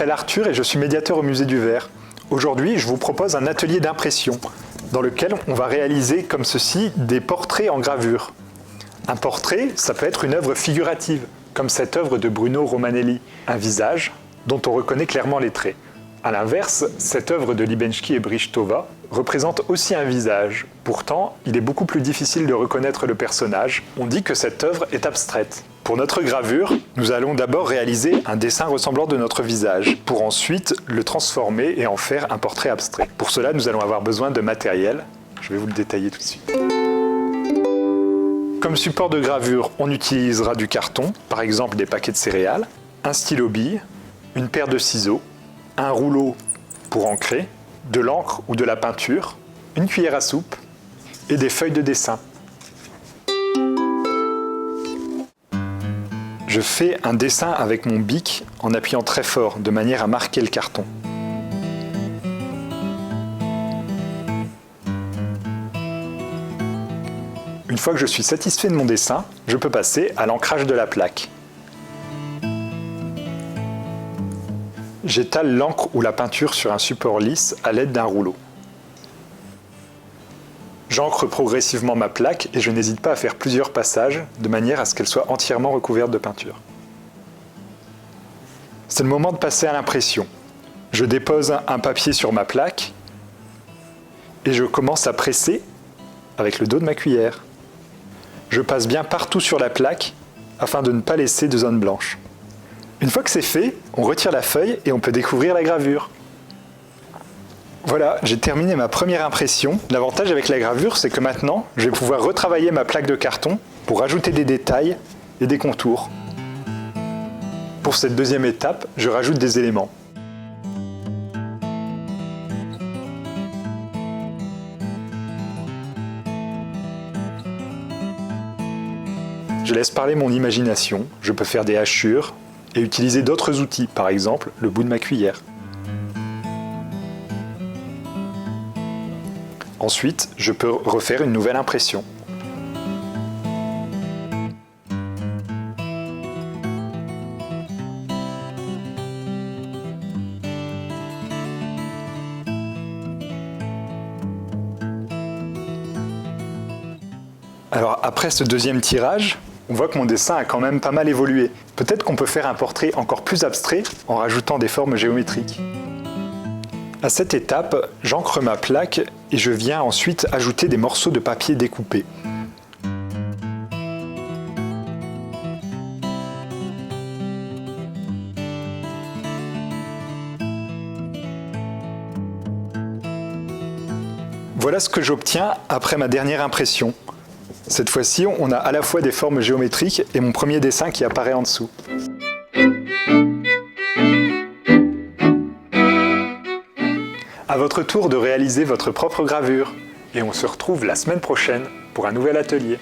m'appelle Arthur et je suis médiateur au Musée du Verre. Aujourd'hui, je vous propose un atelier d'impression dans lequel on va réaliser comme ceci des portraits en gravure. Un portrait, ça peut être une œuvre figurative, comme cette œuvre de Bruno Romanelli, un visage dont on reconnaît clairement les traits. A l'inverse, cette œuvre de Libensky et Brichtova représente aussi un visage. Pourtant, il est beaucoup plus difficile de reconnaître le personnage. On dit que cette œuvre est abstraite. Pour notre gravure, nous allons d'abord réaliser un dessin ressemblant de notre visage, pour ensuite le transformer et en faire un portrait abstrait. Pour cela, nous allons avoir besoin de matériel. Je vais vous le détailler tout de suite. Comme support de gravure, on utilisera du carton, par exemple des paquets de céréales, un stylo bille, une paire de ciseaux, un rouleau pour encrer, de l'encre ou de la peinture, une cuillère à soupe et des feuilles de dessin. Je fais un dessin avec mon bic en appuyant très fort, de manière à marquer le carton. Une fois que je suis satisfait de mon dessin, je peux passer à l'ancrage de la plaque. J'étale l'encre ou la peinture sur un support lisse à l'aide d'un rouleau. J'encre progressivement ma plaque et je n'hésite pas à faire plusieurs passages de manière à ce qu'elle soit entièrement recouverte de peinture. C'est le moment de passer à l'impression. Je dépose un papier sur ma plaque et je commence à presser avec le dos de ma cuillère. Je passe bien partout sur la plaque afin de ne pas laisser de zone blanche. Une fois que c'est fait, on retire la feuille et on peut découvrir la gravure. Voilà, j'ai terminé ma première impression. L'avantage avec la gravure, c'est que maintenant, je vais pouvoir retravailler ma plaque de carton pour ajouter des détails et des contours. Pour cette deuxième étape, je rajoute des éléments. Je laisse parler mon imagination, je peux faire des hachures et utiliser d'autres outils, par exemple le bout de ma cuillère. Ensuite, je peux refaire une nouvelle impression. Alors après ce deuxième tirage, on voit que mon dessin a quand même pas mal évolué. Peut-être qu'on peut faire un portrait encore plus abstrait en rajoutant des formes géométriques. À cette étape, j'encre ma plaque et je viens ensuite ajouter des morceaux de papier découpés. Voilà ce que j'obtiens après ma dernière impression. Cette fois-ci, on a à la fois des formes géométriques et mon premier dessin qui apparaît en dessous. À votre tour de réaliser votre propre gravure. Et on se retrouve la semaine prochaine pour un nouvel atelier.